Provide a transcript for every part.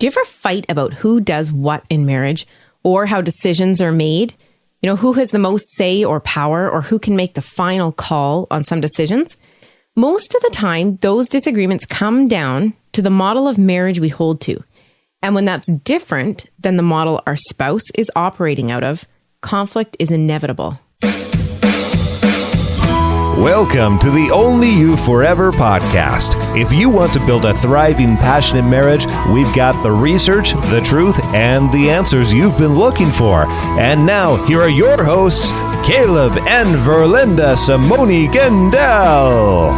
Do you ever fight about who does what in marriage or how decisions are made? You know, who has the most say or power or who can make the final call on some decisions? Most of the time, those disagreements come down to the model of marriage we hold to. And when that's different than the model our spouse is operating out of, conflict is inevitable. Welcome to the Only You Forever podcast. If you want to build a thriving, passionate marriage, we've got the research, the truth, and the answers you've been looking for. And now, here are your hosts, Caleb and Verlinda Simone Gendel.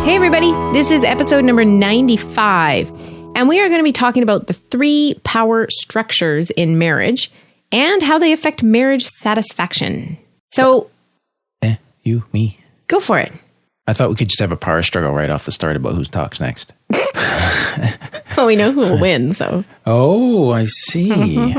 Hey everybody, this is episode number 95, and we are going to be talking about the 3 power structures in marriage and how they affect marriage satisfaction. So, you, me. Go for it. I thought we could just have a power struggle right off the start about who talks next. Well, we know who will win, so. Oh, I see.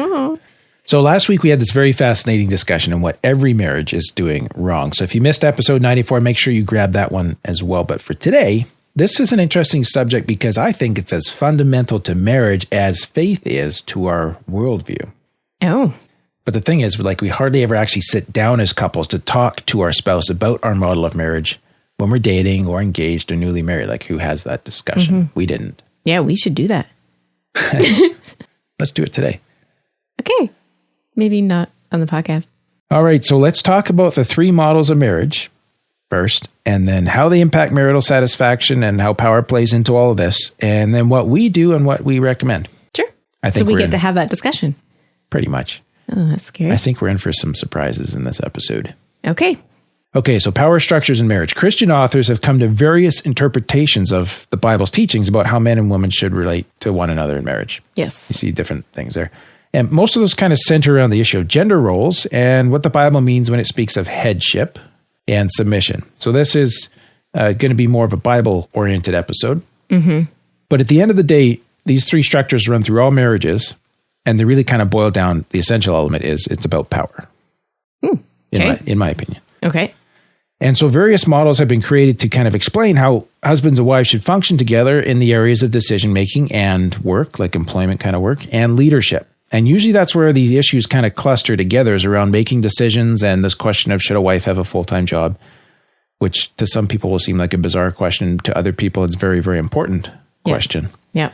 So last week we had this very fascinating discussion on what every marriage is doing wrong. So if you missed episode 94, make sure you grab that one as well. But for today, this is an interesting subject because I think it's as fundamental to marriage as faith is to our worldview. Oh. But the thing is, like, we hardly ever actually sit down as couples to talk to our spouse about our model of marriage when we're dating or engaged or newly married. Like, who has that discussion? We didn't. Yeah, we should do that. Let's do it today. Okay. Maybe not on the podcast. All right. So let's talk about the 3 models of marriage first, and then how they impact marital satisfaction and how power plays into all of this, and then what we do and what we recommend. Sure. I think so we get to have that discussion. Pretty much. Oh, that's scary. I think we're in for some surprises in this episode. Okay. Okay, so power structures in marriage. Christian authors have come to various interpretations of the Bible's teachings about how men and women should relate to one another in marriage. Yes. You see different things there. And most of those kind of center around the issue of gender roles and what the Bible means when it speaks of headship and submission. So this is going to be more of a Bible-oriented episode. But at the end of the day, these 3 structures run through all marriages, and they really kind of boil down, the essential element is it's about power, in my opinion. Okay. And so various models have been created to kind of explain how husbands and wives should function together in the areas of decision-making and work, like employment kind of work, and leadership. And usually that's where the issues kind of cluster together, is around making decisions and this question of should a wife have a full-time job, which to some people will seem like a bizarre question. To other people, it's a very, very important question. Yeah.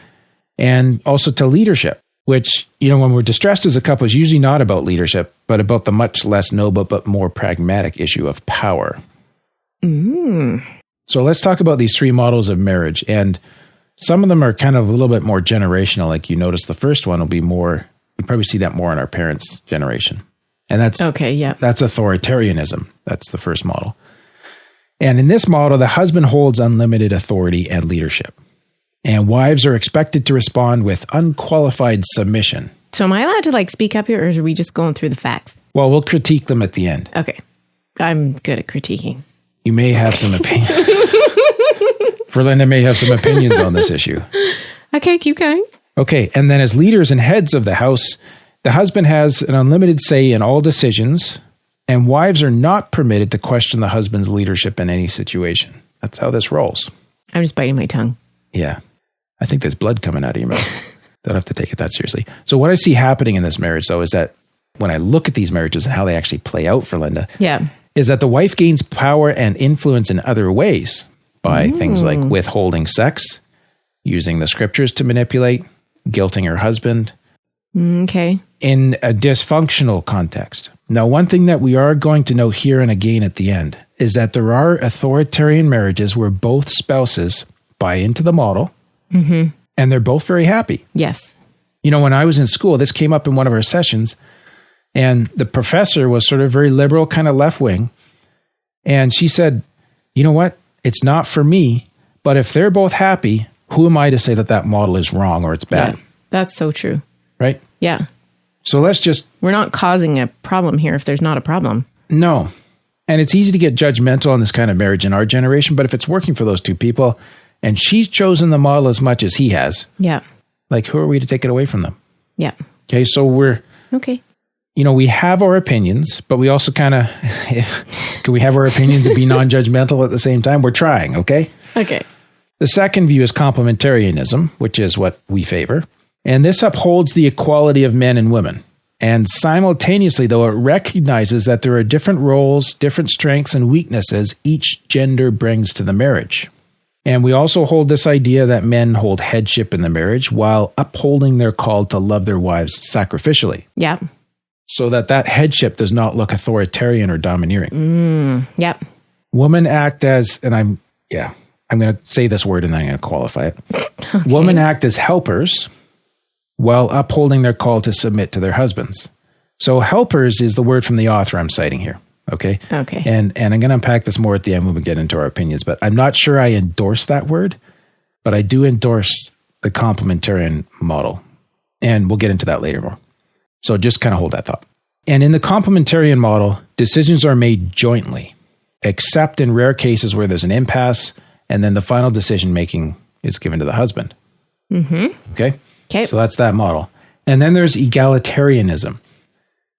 And also to leadership, which, you know, when we're distressed as a couple, is usually not about leadership, but about the much less noble but more pragmatic issue of power. So let's talk about these 3 models of marriage. And some of them are kind of a little bit more generational. Like, you notice the first one will be more, you probably see that more in our parents' generation. And that's that's authoritarianism. That's the first model. And in this model, the husband holds unlimited authority and leadership. And wives are expected to respond with unqualified submission. So am I allowed to speak up here, or are we just going through the facts? Well, we'll critique them at the end. Okay. I'm good at critiquing. You may have some opinions. Verlinda may have some opinions on this issue. Okay, keep going. Okay, and then as leaders and heads of the house, the husband has an unlimited say in all decisions, and wives are not permitted to question the husband's leadership in any situation. That's how this rolls. I'm just biting my tongue. Yeah. I think there's blood coming out of your mouth. Don't have to take it that seriously. So what I see happening in this marriage, though, is that when I look at these marriages and how they actually play out for Linda, is that the wife gains power and influence in other ways by things like withholding sex, using the scriptures to manipulate, guilting her husband. Okay. In a dysfunctional context. Now, one thing that we are going to know here and again at the end is that there are authoritarian marriages where both spouses buy into the model, and they're both very happy. Yes. You know, when I was in school, this came up in one of our sessions, and the professor was sort of very liberal, kind of left-wing, and she said, you know what? It's not for me, but if they're both happy, who am I to say that that model is wrong or it's bad? Yeah, that's so true. Right? Yeah. So we're not causing a problem here if there's not a problem. No. And it's easy to get judgmental on this kind of marriage in our generation, but if it's working for those 2 people, and she's chosen the model as much as he has. Yeah. Like, who are we to take it away from them? Yeah. Okay, so we have our opinions, but we also kind of, can we have our opinions and be non-judgmental at the same time? We're trying, okay? Okay. The second view is complementarianism, which is what we favor. And this upholds the equality of men and women. And simultaneously, though, it recognizes that there are different roles, different strengths and weaknesses each gender brings to the marriage. And we also hold this idea that men hold headship in the marriage while upholding their call to love their wives sacrificially. Yeah. So that headship does not look authoritarian or domineering. Yep. Women act as, and I'm going to say this word and then I'm going to qualify it. Okay. Women act as helpers while upholding their call to submit to their husbands. So helpers is the word from the author I'm citing here. Okay. Okay. And I'm going to unpack this more at the end when we get into our opinions, but I'm not sure I endorse that word, but I do endorse the complementarian model. And we'll get into that later more. So just kind of hold that thought. And in the complementarian model, decisions are made jointly, except in rare cases where there's an impasse, and then the final decision making is given to the husband. Mm-hmm. Okay? Okay. So that's that model. And then there's egalitarianism.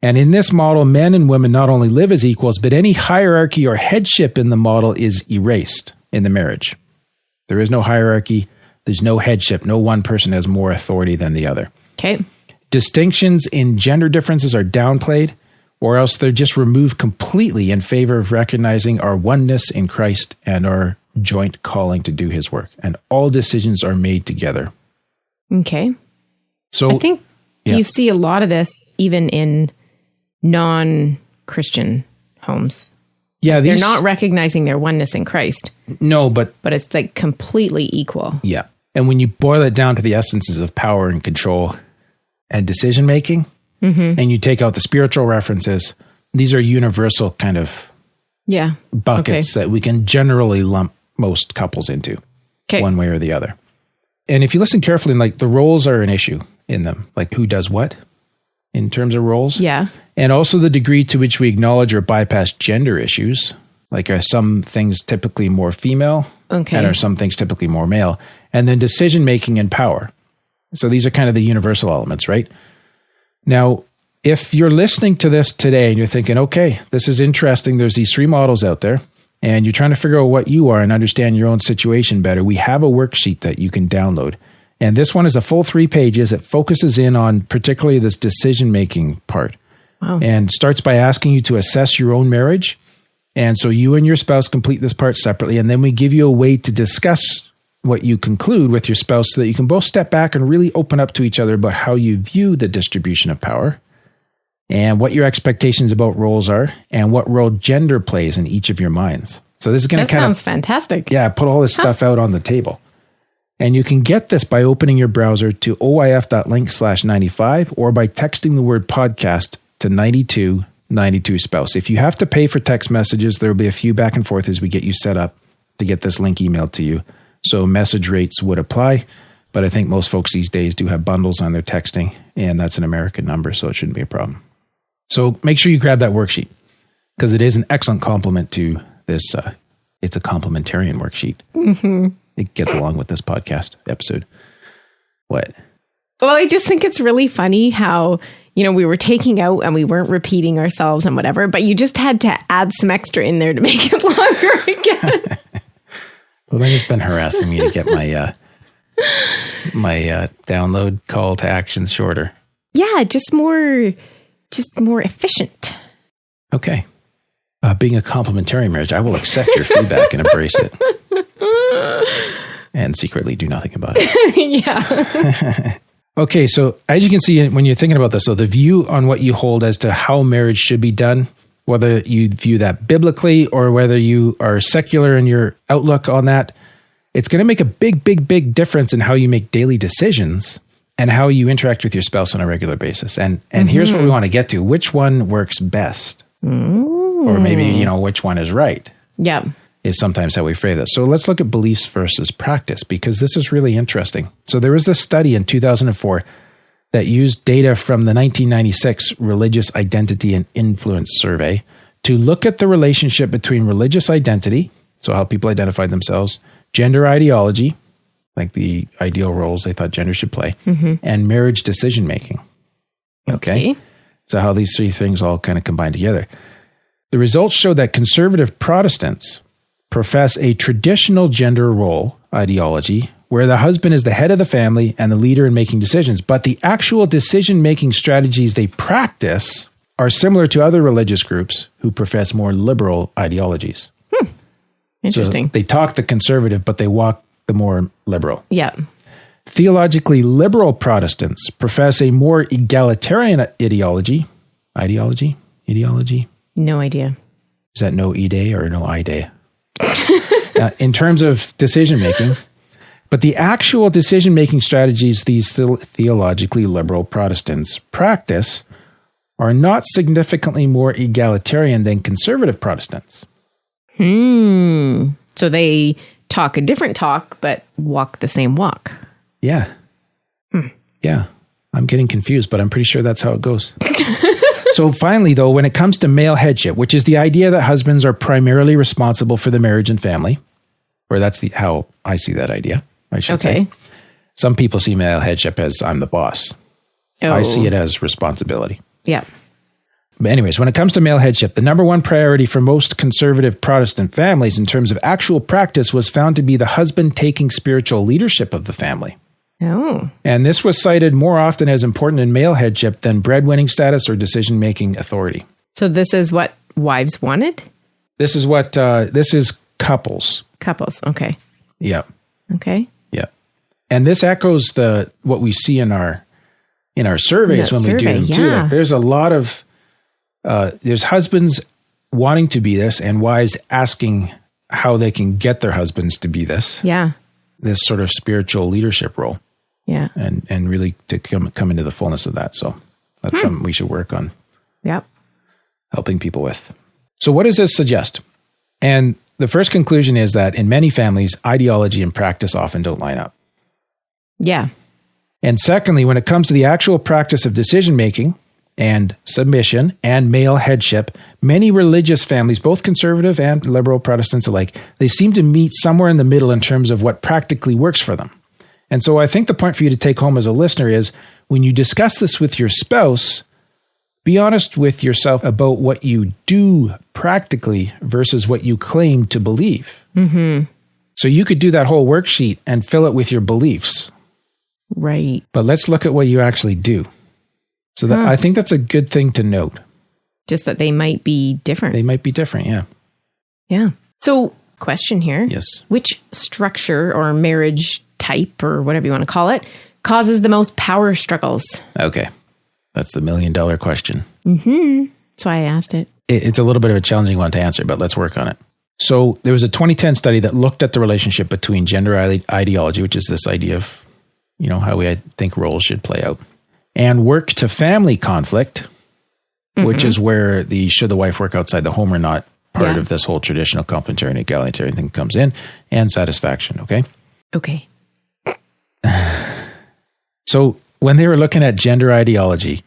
And in this model, men and women not only live as equals, but any hierarchy or headship in the model is erased in the marriage. There is no hierarchy. There's no headship. No one person has more authority than the other. Okay. Distinctions in gender differences are downplayed, or else they're just removed completely in favor of recognizing our oneness in Christ and our joint calling to do his work. And all decisions are made together. Okay. So I think you see a lot of this even in non-Christian homes. Yeah, they're not recognizing their oneness in Christ. No, but it's like completely equal. Yeah. And when you boil it down to the essences of power and control and decision making, and you take out the spiritual references, these are universal kind of buckets that we can generally lump most couples into one way or the other. And if you listen carefully, like the roles are an issue in them, like who does what in terms of roles. Yeah. And also the degree to which we acknowledge or bypass gender issues, like are some things typically more female and are some things typically more male. And then decision making and power. So these are kind of the universal elements, right? Now, if you're listening to this today and you're thinking, okay, this is interesting. There's these three models out there and you're trying to figure out what you are and understand your own situation better. We have a worksheet that you can download. And this one is a full 3 pages. It focuses in on particularly this decision-making part. Wow. And starts by asking you to assess your own marriage. And so you and your spouse complete this part separately. And then we give you a way to discuss what you conclude with your spouse so that you can both step back and really open up to each other about how you view the distribution of power and what your expectations about roles are and what role gender plays in each of your minds. So this is going to kind of... sounds fantastic. Yeah, put all this stuff out on the table. And you can get this by opening your browser to oif.link/95 or by texting the word podcast to 9292 spouse. If you have to pay for text messages, there will be a few back and forth as we get you set up to get this link emailed to you. So message rates would apply, but I think most folks these days do have bundles on their texting, and that's an American number, so it shouldn't be a problem. So make sure you grab that worksheet because it is an excellent complement to this. It's a complementarian worksheet. Mm-hmm. It gets along with this podcast episode. What? Well, I just think it's really funny how, we were taking out and we weren't repeating ourselves and whatever, but you just had to add some extra in there to make it longer again. Well, then it's been harassing me to get my my download call to action shorter. Yeah, just more efficient. Okay. Being a complementary marriage, I will accept your feedback and embrace it. And secretly do nothing about it. Yeah. Okay, so as you can see, when you're thinking about this, so the view on what you hold as to how marriage should be done, whether you view that biblically or whether you are secular in your outlook on that, it's going to make a big, big, big difference in how you make daily decisions and how you interact with your spouse on a regular basis. And here's what we want to get to. Which one works best? Or maybe, which one is right? Yeah. Is sometimes how we phrase it. So let's look at beliefs versus practice, because this is really interesting. So there was this study in 2004 that used data from the 1996 Religious Identity and Influence Survey to look at the relationship between religious identity, so how people identified themselves, gender ideology, like the ideal roles they thought gender should play, and marriage decision-making. Okay? So how these three things all kind of combine together. The results show that conservative Protestants profess a traditional gender role ideology, where the husband is the head of the family and the leader in making decisions. But the actual decision-making strategies they practice are similar to other religious groups who profess more liberal ideologies. Interesting. So they talk the conservative, but they walk the more liberal. Yeah. Theologically liberal Protestants profess a more egalitarian ideology. Ideology? No idea. Is that no E-day or no I-day? In terms of decision-making. But the actual decision-making strategies these theologically liberal Protestants practice are not significantly more egalitarian than conservative Protestants. So they talk a different talk, but walk the same walk. Yeah. Yeah. I'm getting confused, but I'm pretty sure that's how it goes. So finally, though, when it comes to male headship, which is the idea that husbands are primarily responsible for the marriage and family, or that's how I see that idea, I should say. Some people see male headship as I'm the boss. I see it as responsibility. Yeah. But anyways, when it comes to male headship, the number one priority for most conservative Protestant families in terms of actual practice was found to be the husband taking spiritual leadership of the family. Oh. And this was cited more often as important in male headship than breadwinning status or decision-making authority. So this is what wives wanted? This is what, this is couples. Couples, okay. Yeah. Okay. Yeah. And this echoes what we see in our surveys when we do them too. Like, there's a lot of, there's husbands wanting to be this and wives asking how they can get their husbands to be this. Yeah. This sort of spiritual leadership role. Yeah. And really to come into the fullness of that. So that's something we should work on. Yep. Helping people with. So what does this suggest? And the first conclusion is that in many families, ideology and practice often don't line up. Yeah. And secondly, when it comes to the actual practice of decision-making and submission and male headship, many religious families, both conservative and liberal Protestants alike, they seem to meet somewhere in the middle in terms of what practically works for them. And so I think the point for you to take home as a listener is when you discuss this with your spouse, be honest with yourself about what you do practically versus what you claim to believe. Mm-hmm. So you could do that whole worksheet and fill it with your beliefs. Right. But let's look at what you actually do. So that I think that's a good thing to note. Just that they might be different. They might be different, yeah. Yeah. So, question here. Yes. Which structure or marriage type or whatever you want to call it causes the most power struggles? Okay. That's the $1 million question. Mm-hmm. That's why I asked it. It's a little bit of a challenging one to answer, but let's work on it. So there was a 2010 study that looked at the relationship between gender ideology, which is this idea of, how we think roles should play out, and work to family conflict, which is where should the wife work outside the home or not part of this whole traditional complementarian egalitarian thing comes in, and satisfaction. Okay. Okay. So when they were looking at gender ideology,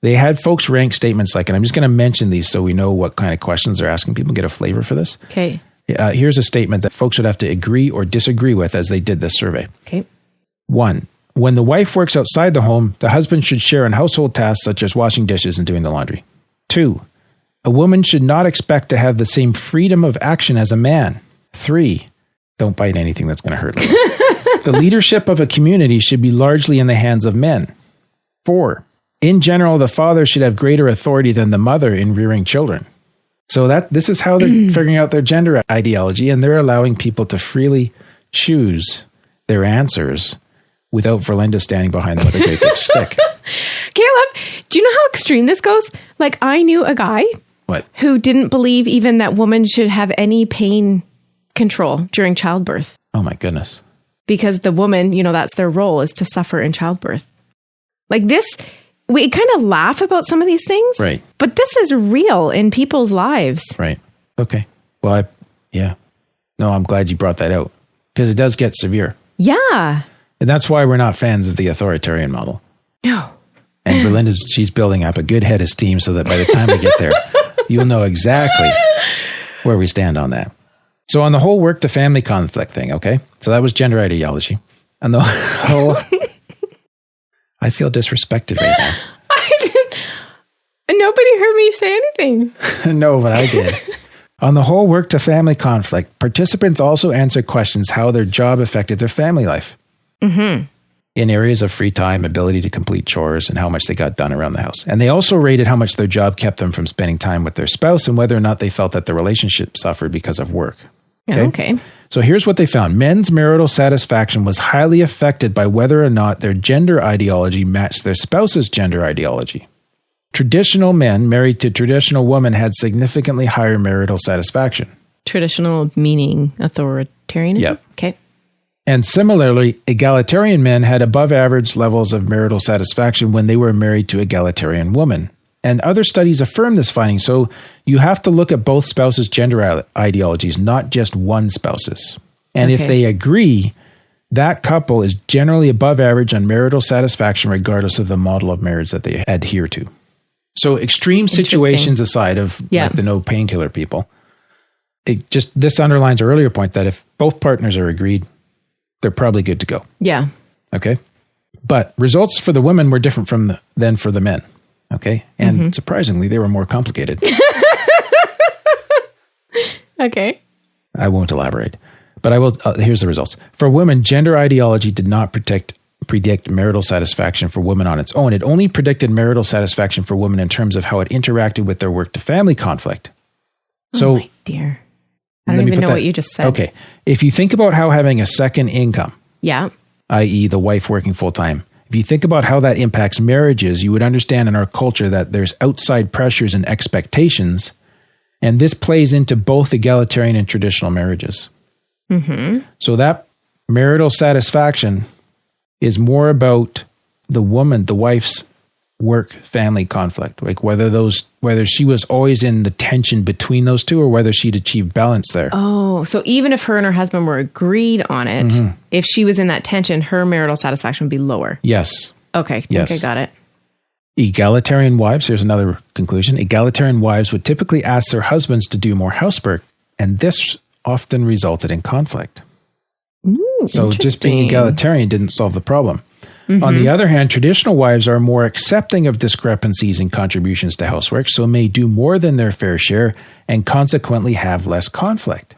they had folks rank statements like, and I'm just going to mention these so we know what kind of questions they're asking people, get a flavor for this. Okay. Here's a statement that folks would have to agree or disagree with as they did this survey. Okay. 1, when the wife works outside the home, the husband should share in household tasks such as washing dishes and doing the laundry. 2, a woman should not expect to have the same freedom of action as a man. 3, don't bite anything that's going to hurt. The leadership of a community should be largely in the hands of men. 4, in general, the father should have greater authority than the mother in rearing children. So this is how they're figuring out their gender ideology, and they're allowing people to freely choose their answers without Verlinda standing behind them with a great big stick. Caleb, do you know how extreme this goes? Like, I knew a guy who didn't believe even that women should have any pain control during childbirth. Oh my goodness. Because the woman, that's their role, is to suffer in childbirth. Like this, we kind of laugh about some of these things. Right. But this is real in people's lives. Right. Okay. Well, No, I'm glad you brought that out. Because it does get severe. Yeah. And that's why we're not fans of the authoritarian model. No. And Verlinda's, she's building up a good head of steam so that by the time we get there, you'll know exactly where we stand on that. So on the whole work to family conflict thing, okay? So that was gender ideology. And the whole... I feel disrespected right now. Nobody heard me say anything. No, but I did. On the whole work to family conflict, participants also answered questions how their job affected their family life. Mm-hmm. In areas of free time, ability to complete chores, and how much they got done around the house. And they also rated how much their job kept them from spending time with their spouse and whether or not they felt that the relationship suffered because of work. Okay. So here's what they found. Men's marital satisfaction was highly affected by whether or not their gender ideology matched their spouse's gender ideology. Traditional men married to traditional women had significantly higher marital satisfaction. Traditional meaning authoritarianism? Yep. Okay. And similarly, egalitarian men had above average levels of marital satisfaction when they were married to egalitarian women. And other studies affirm this finding. So you have to look at both spouses' gender ideologies, not just one spouse's. And if they agree, that couple is generally above average on marital satisfaction, regardless of the model of marriage that they adhere to. So extreme situations aside of like the no painkiller people, this underlines our earlier point that if both partners are agreed, they're probably good to go. Yeah. Okay. But results for the women were different than for the men. Okay. And surprisingly, they were more complicated. Okay. I won't elaborate, but I will. Here's the results. For women, gender ideology did not predict marital satisfaction for women on its own. It only predicted marital satisfaction for women in terms of how it interacted with their work to family conflict. So, oh my dear. I don't even know what you just said. Okay. If you think about how having a second income, i.e. the wife working full time, if you think about how that impacts marriages, you would understand in our culture that there's outside pressures and expectations, and this plays into both egalitarian and traditional marriages. Mm-hmm. So that marital satisfaction is more about the wife's work family conflict, like whether she was always in the tension between those two or whether she'd achieved balance there. Oh, so even if her and her husband were agreed on it, if she was in that tension, her marital satisfaction would be lower. Yes. Okay, I think I got it. Egalitarian wives, here's another conclusion. Egalitarian wives would typically ask their husbands to do more housework, and this often resulted in conflict. So just being egalitarian didn't solve the problem. On the other hand, traditional wives are more accepting of discrepancies in contributions to housework, so may do more than their fair share and consequently have less conflict.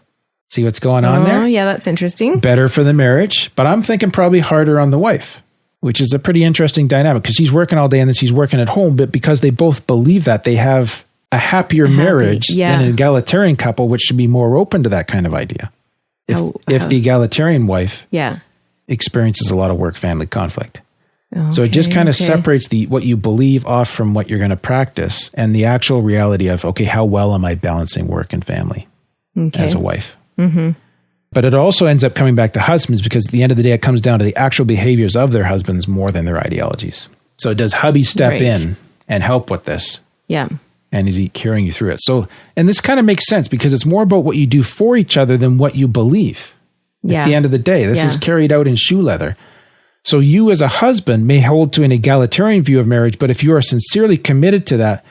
See what's going on there? Oh, yeah, that's interesting. Better for the marriage, but I'm thinking probably harder on the wife, which is a pretty interesting dynamic because she's working all day and then she's working at home, but because they both believe that, they have a happier marriage than an egalitarian couple, which should be more open to that kind of idea. If the egalitarian wife experiences a lot of work-family conflict. Okay, so it just kind of separates what you believe off from what you're going to practice and the actual reality of, okay, how well am I balancing work and family as a wife? Mm-hmm. But it also ends up coming back to husbands because at the end of the day, it comes down to the actual behaviors of their husbands more than their ideologies. So does hubby step in and help with this? Yeah. And is he carrying you through it? So, and this kind of makes sense because it's more about what you do for each other than what you believe. At the end of the day, this is carried out in shoe leather. So you as a husband may hold to an egalitarian view of marriage, but if you are sincerely committed to that,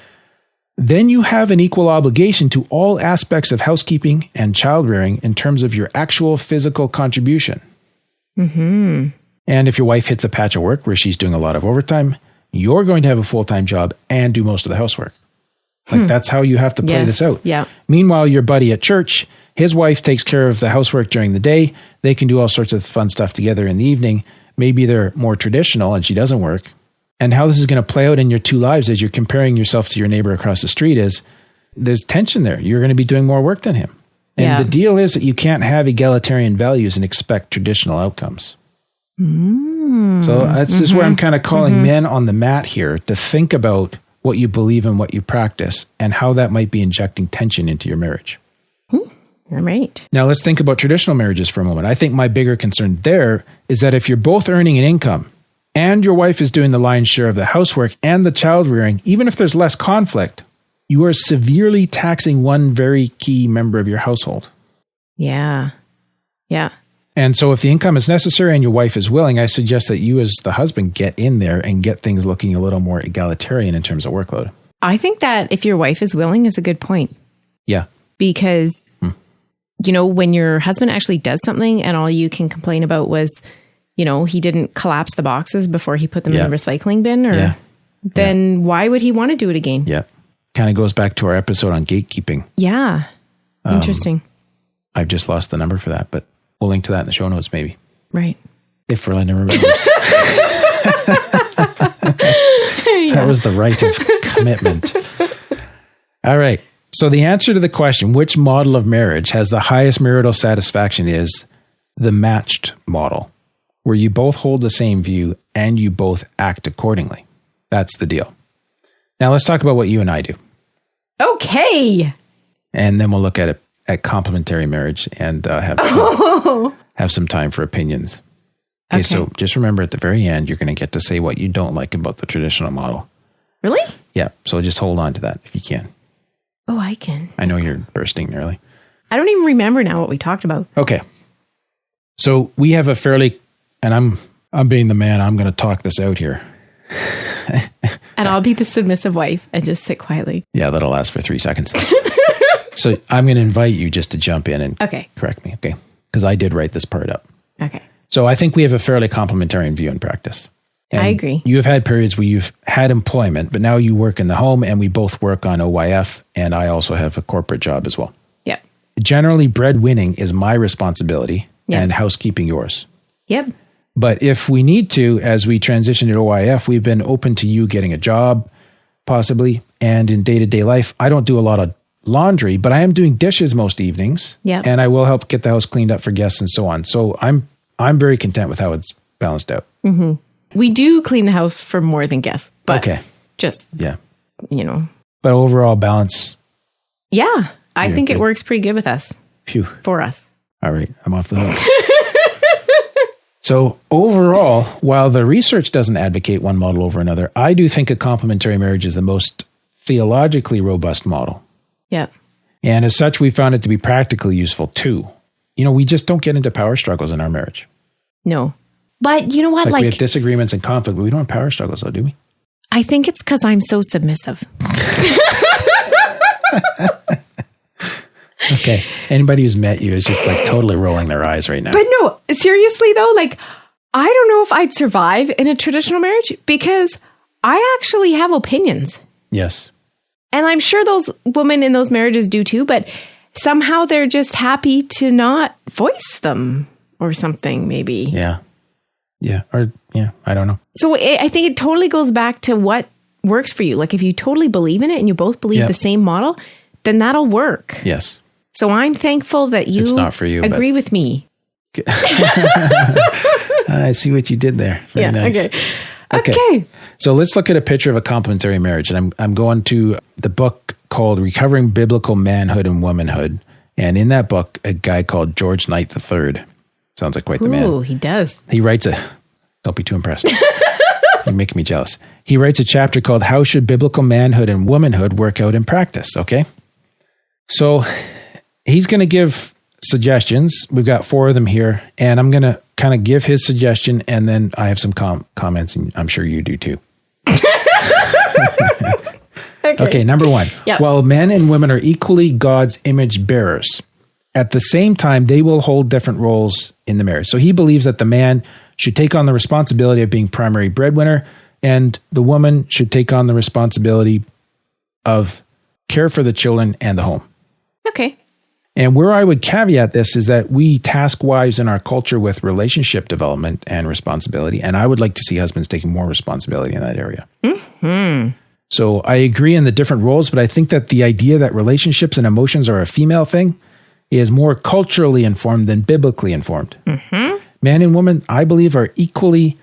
then you have an equal obligation to all aspects of housekeeping and child rearing in terms of your actual physical contribution. Mm-hmm. And if your wife hits a patch of work where she's doing a lot of overtime, you're going to have a full-time job and do most of the housework. Like that's how you have to play this out. Yeah. Meanwhile, your buddy at church, his wife takes care of the housework during the day. They can do all sorts of fun stuff together in the evening. Maybe they're more traditional and she doesn't work. And how this is going to play out in your two lives as you're comparing yourself to your neighbor across the street is there's tension there. You're going to be doing more work than him. And the deal is that you can't have egalitarian values and expect traditional outcomes. So that's just where I'm kind of calling men on the mat here to think about what you believe and what you practice and how that might be injecting tension into your marriage. All right. Now let's think about traditional marriages for a moment. I think my bigger concern there is that if you're both earning an income and your wife is doing the lion's share of the housework and the child rearing, even if there's less conflict, you are severely taxing one very key member of your household. Yeah. Yeah. And so if the income is necessary and your wife is willing, I suggest that you as the husband get in there and get things looking a little more egalitarian in terms of workload. I think that if your wife is willing is a good point. Yeah. Because, when your husband actually does something and all you can complain about was, he didn't collapse the boxes before he put them in the recycling bin, then why would he want to do it again? Yeah. Kind of goes back to our episode on gatekeeping. Yeah. Interesting. I've just lost the number for that, but we'll link to that in the show notes maybe. Right. If Verlinda remembers. That was the right of commitment. All right. So the answer to the question, which model of marriage has the highest marital satisfaction, is the matched model, where you both hold the same view and you both act accordingly. That's the deal. Now let's talk about what you and I do. Okay. And then we'll look at it at complementary marriage and have some time for opinions. Okay, so just remember at the very end, you're going to get to say what you don't like about the traditional model. Really? Yeah. So just hold on to that if you can. Oh, I can. I know you're bursting nearly. I don't even remember now what we talked about. Okay. So we have a fairly, and I'm being the man, I'm going to talk this out here. And I'll be the submissive wife and just sit quietly. Yeah, that'll last for 3 seconds. So I'm going to invite you just to jump in and correct me, okay? Because I did write this part up. Okay. So I think we have a fairly complementarian view in practice. And I agree. You have had periods where you've had employment, but now you work in the home and we both work on OYF, and I also have a corporate job as well. Yep. Generally, breadwinning is my responsibility and housekeeping yours. Yep. But if we need to, as we transition to OYF, we've been open to you getting a job, possibly. And in day-to-day life, I don't do a lot of laundry, but I am doing dishes most evenings. Yep. And I will help get the house cleaned up for guests and so on. So I'm very content with how it's balanced out. Mm-hmm. We do clean the house for more than guests, but just, you know. But overall balance. Yeah. I think it works pretty good with us. Phew. For us. All right. I'm off the hook. So overall, while the research doesn't advocate one model over another, I do think a complementary marriage is the most theologically robust model. Yeah. And as such, we found it to be practically useful too. You know, we just don't get into power struggles in our marriage. No. But you know what? Like we have disagreements and conflict, but we don't have power struggles though, do we? I think it's because I'm so submissive. Okay. Anybody who's met you is just like totally rolling their eyes right now. But no, seriously though, like, I don't know if I'd survive in a traditional marriage because I actually have opinions. Yes. And I'm sure those women in those marriages do too, but somehow they're just happy to not voice them or something, maybe. Yeah. Yeah. Or, I don't know. So I think it totally goes back to what works for you. Like if you totally believe in it and you both believe the same model, then that'll work. Yes. So I'm thankful that you, it's not for you, agree with me. I see what you did there. Very nice. Okay. So let's look at a picture of a complementary marriage. And I'm going to the book called Recovering Biblical Manhood and Womanhood. And in that book, a guy called George Knight III. Sounds like quite the man. Oh, he does. He writes don't be too impressed. You're making me jealous. He writes a chapter called How Should Biblical Manhood and Womanhood Work Out in Practice? Okay. So he's going to give suggestions. We've got 4 of them here, and I'm going to kind of give his suggestion, and then I have some comments, and I'm sure you do too. Okay, number 1. Yep. While men and women are equally God's image bearers, at the same time, they will hold different roles in the marriage. So he believes that the man should take on the responsibility of being primary breadwinner, and the woman should take on the responsibility of care for the children and the home. Okay. And where I would caveat this is that we task wives in our culture with relationship development and responsibility, and I would like to see husbands taking more responsibility in that area. Mm-hmm. So I agree in the different roles, but I think that the idea that relationships and emotions are a female thing is more culturally informed than biblically informed. Mm-hmm. Man and woman, I believe, are equally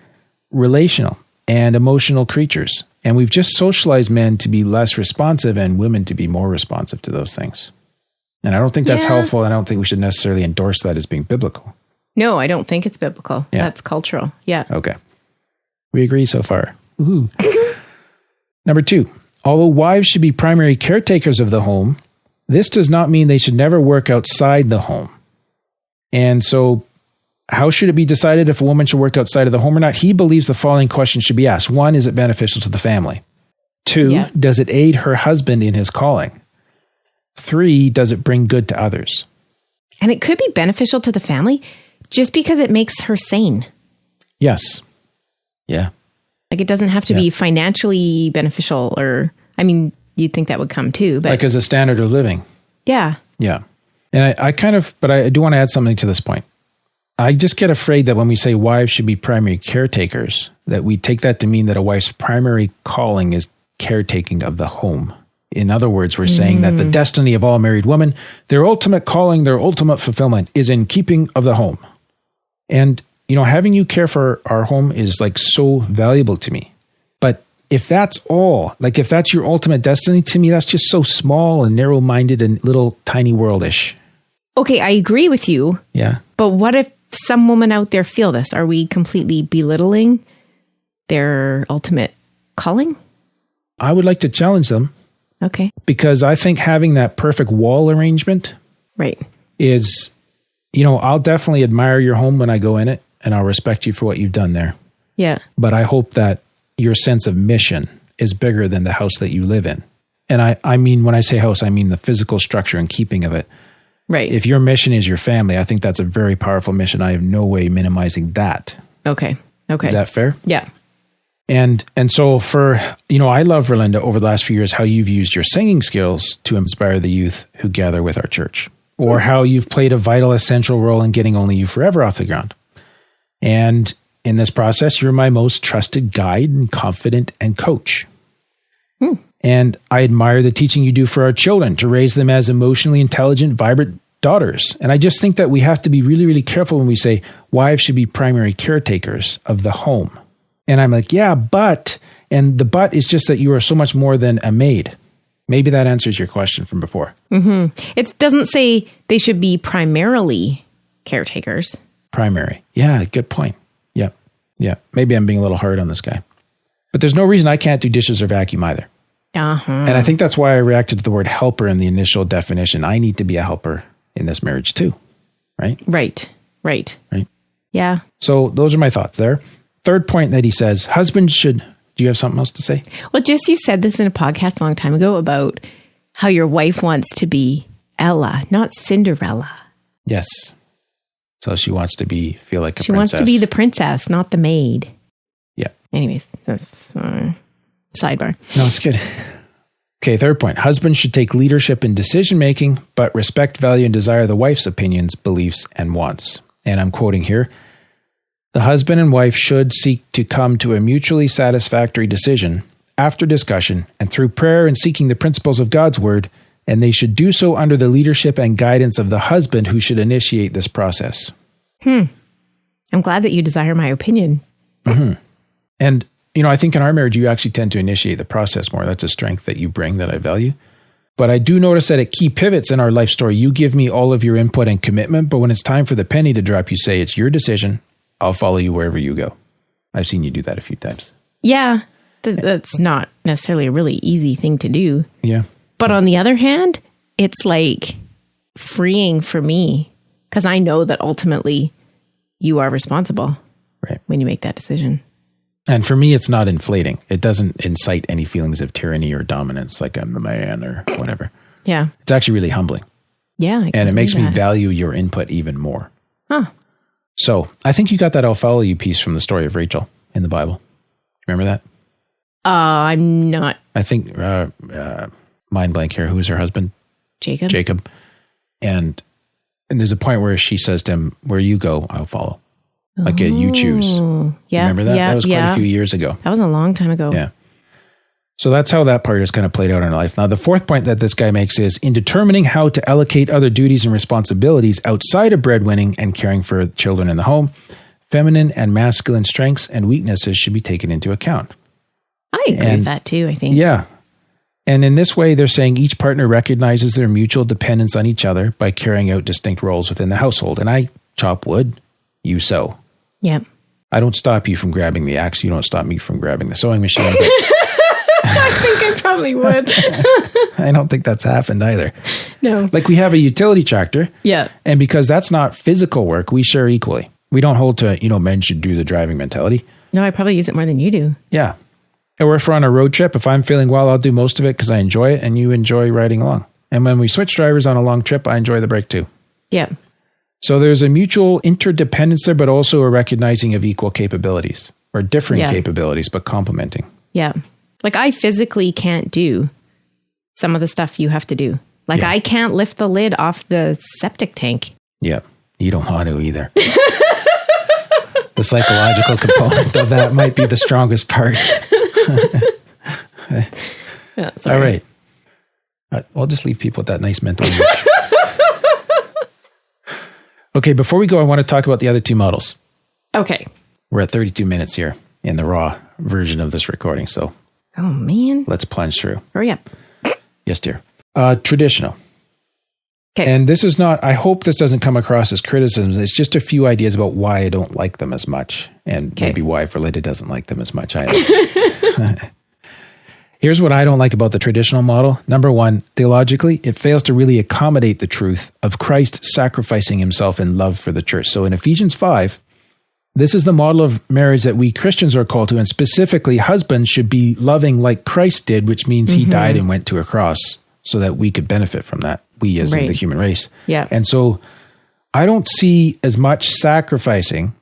relational and emotional creatures. And we've just socialized men to be less responsive and women to be more responsive to those things. And I don't think that's helpful. I don't think we should necessarily endorse that as being biblical. No, I don't think it's biblical. Yeah. That's cultural. Yeah. Okay. We agree so far. Number 2, although wives should be primary caretakers of the home, this does not mean they should never work outside the home. And so how should it be decided if a woman should work outside of the home or not? He believes the following questions should be asked. 1, is it beneficial to the family? 2, does it aid her husband in his calling? 3, does it bring good to others? And it could be beneficial to the family just because it makes her sane. Yes. Yeah. Like it doesn't have to be financially beneficial, or, I mean, you'd think that would come too, but like as a standard of living. Yeah. Yeah. And but I do want to add something to this point. I just get afraid that when we say wives should be primary caretakers, that we take that to mean that a wife's primary calling is caretaking of the home. In other words, we're saying that the destiny of all married women, their ultimate calling, their ultimate fulfillment is in keeping of the home. And, having you care for our home is like so valuable to me. But if that's all, like if that's your ultimate destiny, to me, that's just so small and narrow-minded and little tiny worldish. Okay, I agree with you. Yeah. But what if some women out there feel this? Are we completely belittling their ultimate calling? I would like to challenge them. Okay. Because I think having that perfect wall arrangement is, I'll definitely admire your home when I go in it, and I'll respect you for what you've done there. Yeah. But I hope that your sense of mission is bigger than the house that you live in. And I mean, when I say house, I mean the physical structure and keeping of it. Right. If your mission is your family, I think that's a very powerful mission. I have no way minimizing that. Okay. Is that fair? Yeah. And so I love, Verlinda, over the last few years, how you've used your singing skills to inspire the youth who gather with our church, or how you've played a vital, essential role in getting Only You Forever off the ground. And in this process, you're my most trusted guide and confidant and coach. And I admire the teaching you do for our children to raise them as emotionally intelligent, vibrant daughters. And I just think that we have to be really, really careful when we say wives should be primary caretakers of the home. And I'm like, yeah, and the but is just that you are so much more than a maid. Maybe that answers your question from before. It doesn't say they should be primarily caretakers. Primary. Yeah, good point. Yeah. Maybe I'm being a little hard on this guy. But there's no reason I can't do dishes or vacuum either. And I think that's why I reacted to the word helper in the initial definition. I need to be a helper in this marriage too, right? Right. Yeah. So those are my thoughts there. Third point that he says, husbands should... Do you have something else to say? Well, just you said this in a podcast a long time ago about how your wife wants to be Ella, not Cinderella. Yes. So she wants to feel like a princess. She wants to be the princess, not the maid. Yeah. Anyways, that's sidebar. No, it's good. Okay, third point. Husbands should take leadership in decision-making, but respect, value, and desire the wife's opinions, beliefs, and wants. And I'm quoting here. The husband and wife should seek to come to a mutually satisfactory decision after discussion and through prayer and seeking the principles of God's word, and they should do so under the leadership and guidance of the husband who should initiate this process. I'm glad that you desire my opinion. And, I think in our marriage, you actually tend to initiate the process more. That's a strength that you bring that I value. But I do notice that at key pivots in our life story, you give me all of your input and commitment, but when it's time for the penny to drop, you say, it's your decision. I'll follow you wherever you go. I've seen you do that a few times. Yeah, that's not necessarily a really easy thing to do. Yeah. But on the other hand, it's like freeing for me because I know that ultimately you are responsible when you make that decision. And for me, it's not inflating. It doesn't incite any feelings of tyranny or dominance, like I'm the man or whatever. Yeah. It's actually really humbling. Yeah. And it makes me value your input even more. So I think you got that I'll follow you piece from the story of Rachel in the Bible. Remember that? I'm not. I think, mind blank here, who is her husband? Jacob. And there's a point where she says to him, where you go, I'll follow. Like you choose. Yeah. Remember that? That was quite a few years ago. That was a long time ago. Yeah. So that's how that part is kind of played out in life. Now, the fourth point that this guy makes is in determining how to allocate other duties and responsibilities outside of breadwinning and caring for children in the home, feminine and masculine strengths and weaknesses should be taken into account. I agree with that too, I think. Yeah. And in this way, they're saying each partner recognizes their mutual dependence on each other by carrying out distinct roles within the household. And I chop wood, you sew. Yeah. I don't stop you from grabbing the axe. You don't stop me from grabbing the sewing machine. I think I probably would. I don't think that's happened either. No. Like we have a utility tractor. Yeah. And because that's not physical work, we share equally. We don't hold to, men should do the driving mentality. No, I probably use it more than you do. Yeah. Or if we're on a road trip, if I'm feeling well, I'll do most of it because I enjoy it and you enjoy riding along. And when we switch drivers on a long trip, I enjoy the break too. Yeah. So there's a mutual interdependence there, but also a recognizing of equal capabilities or differing capabilities, but complementing. Yeah. Like I physically can't do some of the stuff you have to do. Like I can't lift the lid off the septic tank. Yeah. You don't want to either. The psychological component of that might be the strongest part. Yeah, all right. I'll just leave people with that nice mental image. Okay, before we go, I want to talk about the other two models. Okay. We're at 32 minutes here in the raw version of this recording, so. Oh, man. Let's plunge through. Hurry up. Yes, dear. Traditional. Okay. And this is not, I hope this doesn't come across as criticism. It's just a few ideas about why I don't like them as much. And maybe why Verlinda doesn't like them as much either. Here's what I don't like about the traditional model. Number one, theologically, it fails to really accommodate the truth of Christ sacrificing himself in love for the church. So in Ephesians 5, this is the model of marriage that we Christians are called to, and specifically husbands should be loving like Christ did, which means he died and went to a cross so that we could benefit from that, we as in the human race. Yeah. And so I don't see as much sacrificing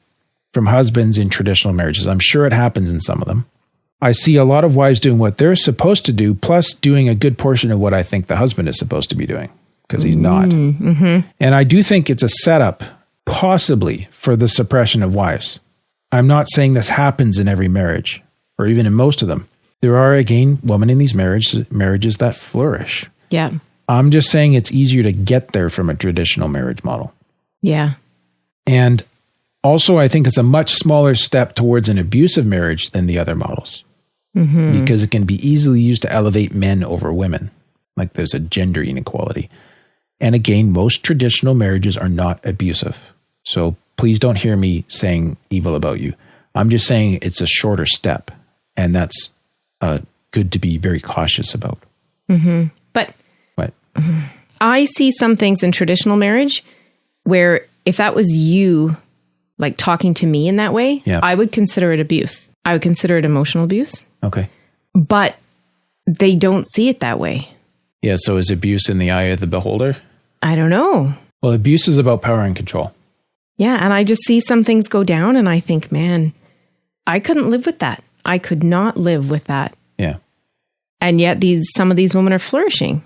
from husbands in traditional marriages. I'm sure it happens in some of them. I see a lot of wives doing what they're supposed to do, plus doing a good portion of what I think the husband is supposed to be doing, because he's not. And I do think it's a setup, possibly, for the suppression of wives. I'm not saying this happens in every marriage, or even in most of them. There are, again, women in these marriages that flourish. Yeah. I'm just saying it's easier to get there from a traditional marriage model. Yeah. And also, I think it's a much smaller step towards an abusive marriage than the other models. Because it can be easily used to elevate men over women. Like there's a gender inequality. And again, most traditional marriages are not abusive. So please don't hear me saying evil about you. I'm just saying it's a shorter step. And that's good to be very cautious about. But what? I see some things in traditional marriage where if that was you, like talking to me in that way, I would consider it abuse. I would consider it emotional abuse. Okay. But they don't see it that way. Yeah, so is abuse in the eye of the beholder? I don't know. Well, abuse is about power and control. Yeah, and I just see some things go down and I think, man, I couldn't live with that. I could not live with that. Yeah. And yet some of these women are flourishing,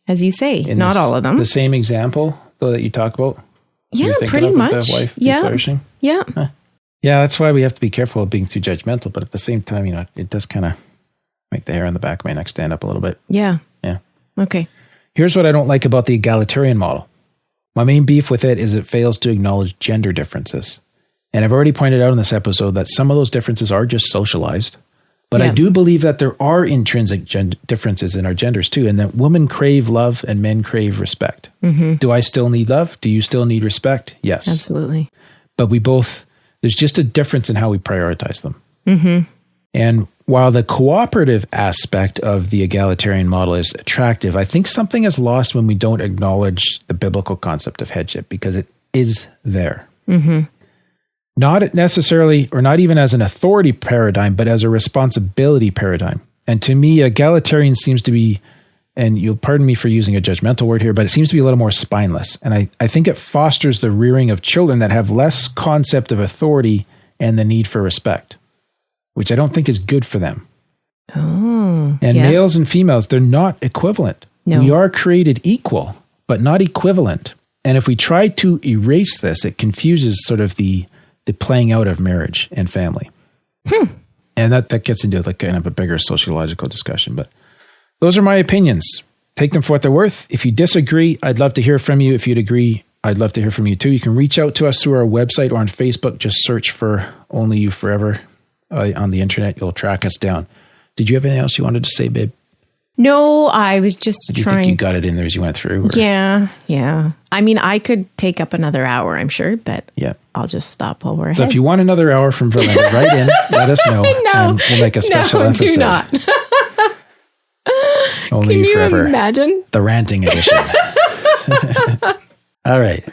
as you say. Not all of them. The same example, though, that you talk about? Yeah, pretty much. Wife flourishing? Yeah. Huh. Yeah, that's why we have to be careful of being too judgmental. But at the same time, it does kind of make the hair on the back of my neck stand up a little bit. Yeah. Yeah. Okay. Here's what I don't like about the egalitarian model. My main beef with it is it fails to acknowledge gender differences. And I've already pointed out in this episode that some of those differences are just socialized. But I do believe that there are intrinsic differences in our genders too, and that women crave love and men crave respect. Do I still need love? Do you still need respect? Yes. Absolutely. But there's just a difference in how we prioritize them. And while the cooperative aspect of the egalitarian model is attractive, I think something is lost when we don't acknowledge the biblical concept of headship, because it is there. Not necessarily, or not even as an authority paradigm, but as a responsibility paradigm. And to me, egalitarian seems to be, and you'll pardon me for using a judgmental word here, but it seems to be a little more spineless. And I think it fosters the rearing of children that have less concept of authority and the need for respect, which I don't think is good for them. And males and females, they're not equivalent. No. We are created equal, but not equivalent. And if we try to erase this, it confuses sort of the playing out of marriage and family. And that gets into like kind of a bigger sociological discussion. But those are my opinions. Take them for what they're worth. If you disagree, I'd love to hear from you. If you'd agree, I'd love to hear from you too. You can reach out to us through our website or on Facebook. Just search for Only You Forever on the internet. You'll track us down. Did you have anything else you wanted to say, babe? No, I was just trying. Do you think you got it in there as you went through? Or? Yeah. I mean, I could take up another hour, I'm sure, but I'll just stop while we're ahead. So if you want another hour from Verlinda, write in, let us know, and we'll make a special episode. Do not. Only Can you Forever. Imagine? The ranting edition. All right.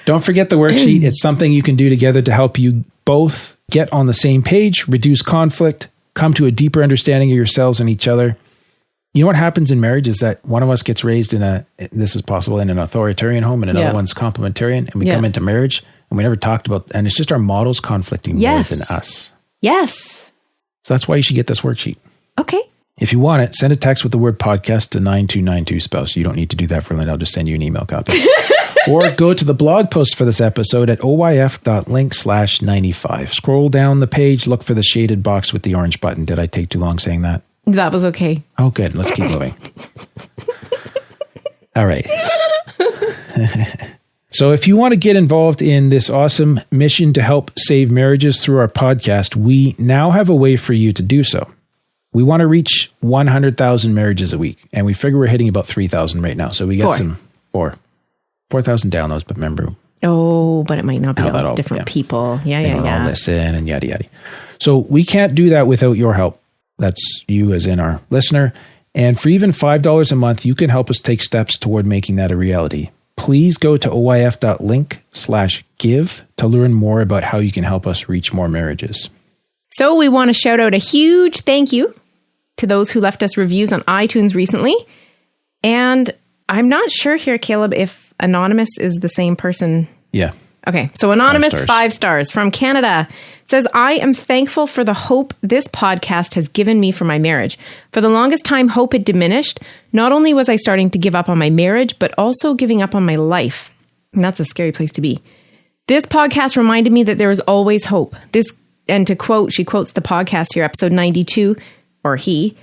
Don't forget the worksheet. It's something you can do together to help you both get on the same page, reduce conflict, come to a deeper understanding of yourselves and each other. You know what happens in marriage is that one of us gets raised this is possible, in an authoritarian home, and another one's complementarian, and we come into marriage and we never talked about, and it's just our models conflicting more than us. Yes. So that's why you should get this worksheet. Okay. If you want it, send a text with the word podcast to 9292 spouse. You don't need to do that for Lynn. I'll just send you an email copy. Or go to the blog post for this episode at oyf.link/95. Scroll down the page, look for the shaded box with the orange button. Did I take too long saying that? That was okay. Oh, good. Let's keep moving. All right. So if you want to get involved in this awesome mission to help save marriages through our podcast, we now have a way for you to do so. We want to reach 100,000 marriages a week, and we figure we're hitting about 3,000 right now. So we got 4,000 downloads, but remember. Oh, but it might not be all different people. Yeah. All listen and yada, yada. So we can't do that without your help. That's you as in our listener. And for even $5 a month, you can help us take steps toward making that a reality. Please go to oyf.link/give to learn more about how you can help us reach more marriages. So we want to shout out a huge thank you to those who left us reviews on iTunes recently. And I'm not sure here, Caleb, if Anonymous is the same person. Yeah. Okay, so Anonymous 5 stars from Canada says, I am thankful for the hope this podcast has given me for my marriage. For the longest time, hope had diminished. Not only was I starting to give up on my marriage, but also giving up on my life. And that's a scary place to be. This podcast reminded me that there is always hope. And to quote, she quotes the podcast here, episode 92, or he,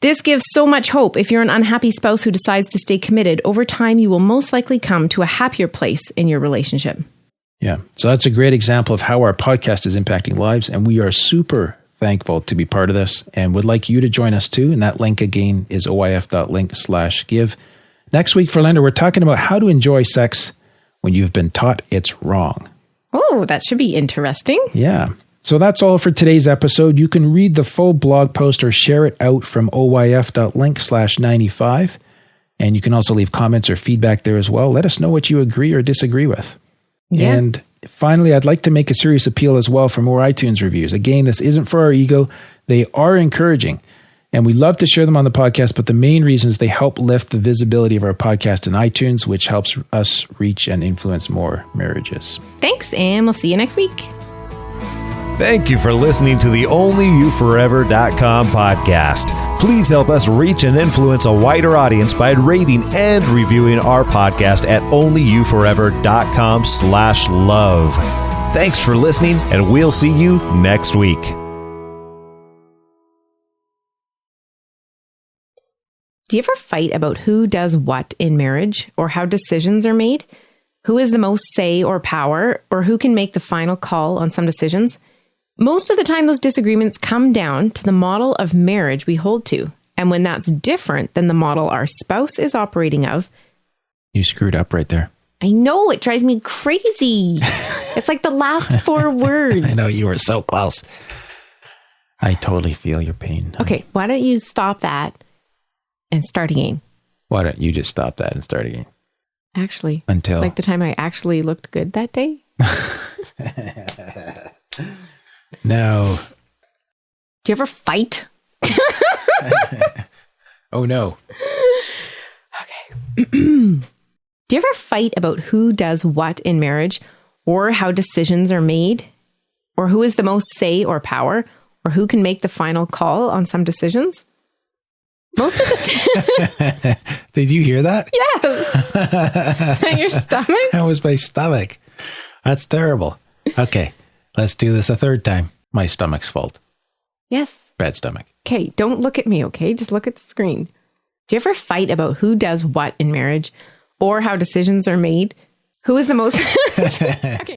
this gives so much hope. If you're an unhappy spouse who decides to stay committed, over time, you will most likely come to a happier place in your relationship. Yeah. So that's a great example of how our podcast is impacting lives. And we are super thankful to be part of this and would like you to join us too. And that link again is oyf.link/give. Next week for Linda, we're talking about how to enjoy sex when you've been taught it's wrong. Oh, that should be interesting. Yeah. So that's all for today's episode. You can read the full blog post or share it out from oyf.link/95. And you can also leave comments or feedback there as well. Let us know what you agree or disagree with. Yeah. And finally, I'd like to make a serious appeal as well for more iTunes reviews. Again, this isn't for our ego. They are encouraging, and we love to share them on the podcast, but the main reason is they help lift the visibility of our podcast in iTunes, which helps us reach and influence more marriages. Thanks, and we'll see you next week. Thank you for listening to the OnlyYouForever.com podcast. Please help us reach and influence a wider audience by rating and reviewing our podcast at OnlyYouForever.com/love. Thanks for listening, and we'll see you next week. Do you ever fight about who does what in marriage or how decisions are made? Who has the most say or power, or who can make the final call on some decisions? Most of the time, those disagreements come down to the model of marriage we hold to. And when that's different than the model our spouse is operating of... You screwed up right there. I know, it drives me crazy. It's like the last 4 words. I know, you were so close. I totally feel your pain. Okay, why don't you stop that and start again? Why don't you just stop that and start again? Actually. Until... Like the time I actually looked good that day? No. Do you ever fight? Oh, no. Okay. Do you ever fight about who does what in marriage, or how decisions are made, or who has the most say or power, or who can make the final call on some decisions? Most of the time. Did you hear that? Yes. Is that your stomach? That was my stomach. That's terrible. Okay. Let's do this a third time. My stomach's fault. Yes. Bad stomach. Okay, don't look at me, okay? Just look at the screen. Do you ever fight about who does what in marriage or how decisions are made? Who is the most... Okay.